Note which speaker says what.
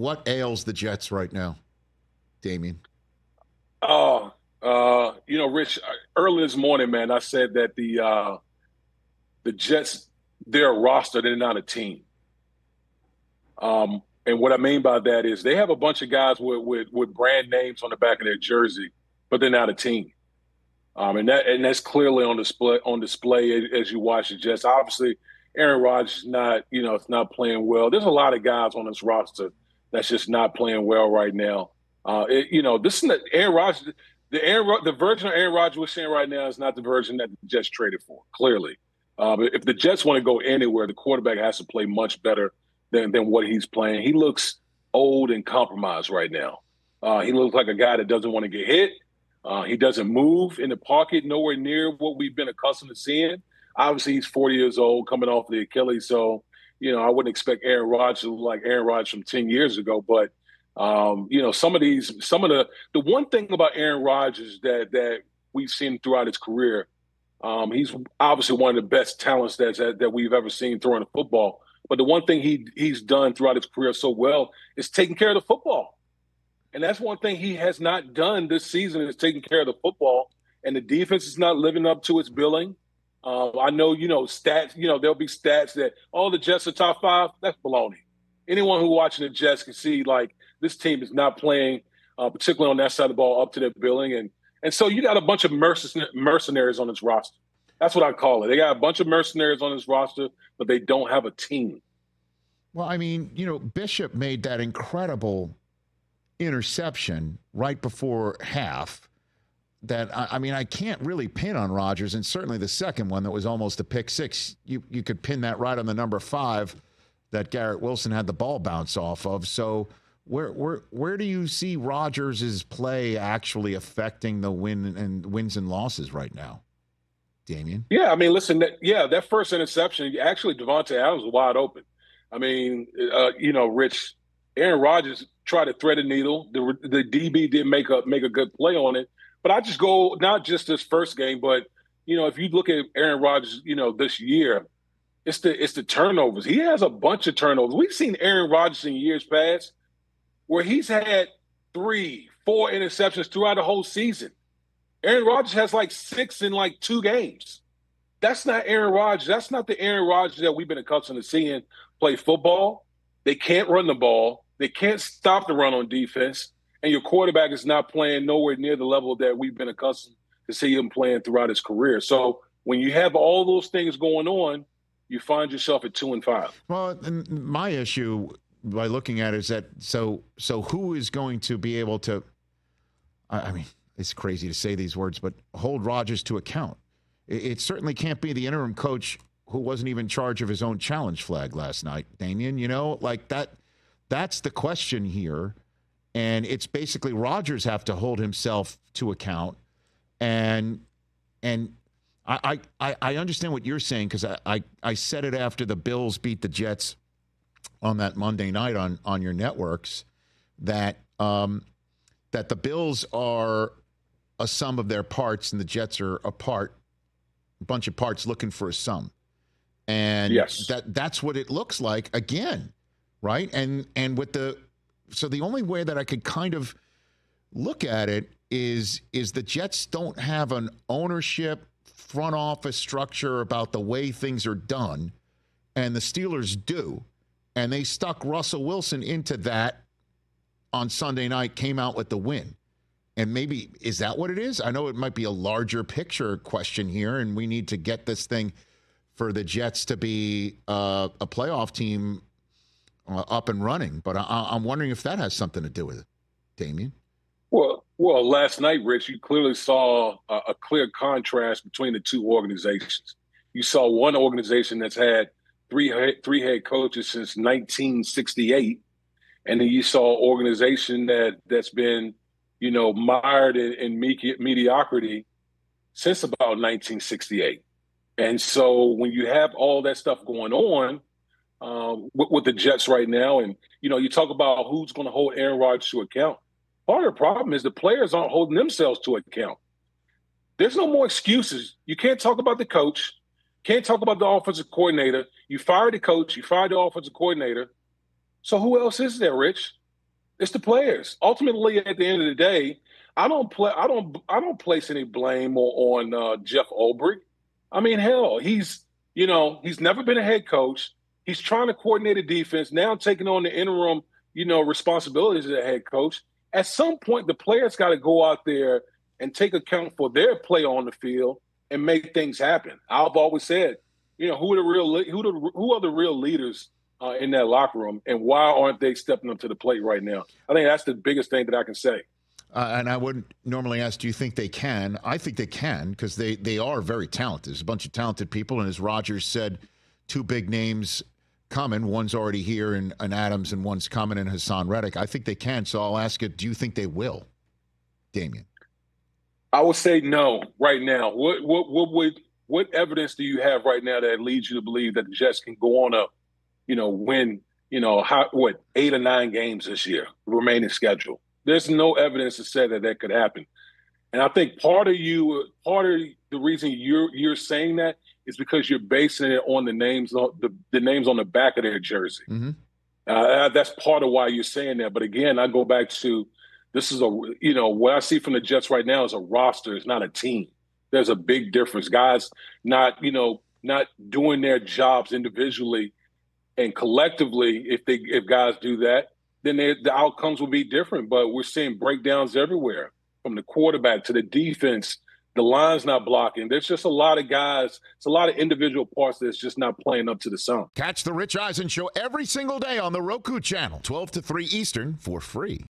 Speaker 1: what ails the Jets right now, Damien?
Speaker 2: Rich, early this morning, man, I said that the Jets, they're a roster, they're not a team. And what I mean by that is they have a bunch of guys with brand names on the back of their jersey, but they're not a team. And that's clearly on display as you watch the Jets. Obviously, Aaron Rodgers is not playing well. There's a lot of guys on this roster that's just not playing well right now. This is not Aaron Rodgers. The version of Aaron Rodgers we're seeing right now is not the version that the Jets traded for. Clearly, but if the Jets want to go anywhere, the quarterback has to play much better than what he's playing. He looks old and compromised right now. He looks like a guy that doesn't want to get hit. He doesn't move in the pocket, nowhere near what we've been accustomed to seeing. Obviously, he's 40 years old, coming off the Achilles. So, I wouldn't expect Aaron Rodgers to look like Aaron Rodgers from 10 years ago. But, the one thing about Aaron Rodgers that we've seen throughout his career, he's obviously one of the best talents that we've ever seen throwing the football. But the one thing he's done throughout his career so well is taking care of the football. And that's one thing he has not done this season is taking care of the football. And the defense is not living up to its billing. I know, stats, there'll be stats that, the Jets are top 5. That's baloney. Anyone who's watching the Jets can see, this team is not playing, particularly on that side of the ball, up to their billing. And so you got a bunch of mercenaries on this roster. That's what I call it. They got a bunch of mercenaries on this roster, but they don't have a team.
Speaker 1: Well, I mean, Bishop made that incredible interception right before half that, I can't really pin on Rodgers, and certainly the second one that was almost a pick six, you could pin that right on the number 5 that Garrett Wilson had the ball bounce off of. So where do you see Rodgers' play actually affecting the wins and losses right now, Damien?
Speaker 2: Yeah, listen, that first interception, actually Devontae Adams was wide open. Rich, Aaron Rodgers tried to thread a needle. The DB did make a good play on it. But I just go, not just this first game, but, if you look at Aaron Rodgers, this year, it's the turnovers. He has a bunch of turnovers. We've seen Aaron Rodgers in years past where he's had 3, 4 interceptions throughout the whole season. Aaron Rodgers has 6 in 2 games. That's not Aaron Rodgers. That's not the Aaron Rodgers that we've been accustomed to seeing play football. They can't run the ball. They can't stop the run on defense. And your quarterback is not playing nowhere near the level that we've been accustomed to see him playing throughout his career. So when you have all those things going on, you find yourself at 2-5.
Speaker 1: Well, my issue by looking at it is that so who is going to be able to, it's crazy to say these words, but hold Rodgers to account? It certainly can't be the interim coach who wasn't even in charge of his own challenge flag last night, Damien. That's the question here. And it's basically Rodgers have to hold himself to account. And I understand what you're saying because I said it after the Bills beat the Jets on that Monday night on your networks that the Bills are a sum of their parts and the Jets are a bunch of parts looking for a sum. And
Speaker 2: yes,
Speaker 1: that's what it looks like again, right? And so the only way that I could kind of look at it is the Jets don't have an ownership front office structure about the way things are done, and the Steelers do. And they stuck Russell Wilson into that on Sunday night, came out with the win. And maybe, is that what it is? I know it might be a larger picture question here, and we need to get this thing for the Jets to be a playoff team up and running. But I'm wondering if that has something to do with it, Damien.
Speaker 2: Well, last night, Rich, you clearly saw a clear contrast between the two organizations. You saw one organization that's had three head coaches since 1968, and then you saw an organization that's been, mired in mediocrity since about 1968. And so when you have all that stuff going on with the Jets right now, and, you talk about who's going to hold Aaron Rodgers to account. Part of the problem is the players aren't holding themselves to account. There's no more excuses. You can't talk about the coach, can't talk about the offensive coordinator. You fired the coach, you fired the offensive coordinator. So who else is there, Rich? It's the players. Ultimately, at the end of the day, I don't place any blame on Jeff Ulbrich. I mean, hell, he's never been a head coach. He's trying to coordinate a defense, now taking on the interim, responsibilities as a head coach. At some point, the players got to go out there and take account for their play on the field and make things happen. I've always said, who are the real leaders in that locker room, and why aren't they stepping up to the plate right now? I think that's the biggest thing that I can say.
Speaker 1: And I wouldn't normally ask, do you think they can? I think they can, because they are very talented. There's a bunch of talented people, and as Rodgers said, two big names coming. One's already here in Adams, and one's coming in Hassan Reddick. I think they can, so I'll ask you, do you think they will, Damien?
Speaker 2: I would say no right now. What evidence do you have right now that leads you to believe that the Jets can go on win, 8 or 9 games this year, remaining schedule? There's no evidence to say that could happen. And I think part of the reason you're saying that is because you're basing it on the names on the back of their jersey.
Speaker 1: Mm-hmm.
Speaker 2: That's part of why you're saying that. But again, I go back to this is what I see from the Jets right now is a roster. It's not a team. There's a big difference. Guys not doing their jobs individually and collectively. If guys do that, then the outcomes will be different. But we're seeing breakdowns everywhere, from the quarterback to the defense. The line's not blocking. There's just a lot of guys. It's a lot of individual parts that's just not playing up to the sum.
Speaker 1: Catch the Rich Eisen Show every single day on the Roku Channel, 12 to 3 Eastern, for free.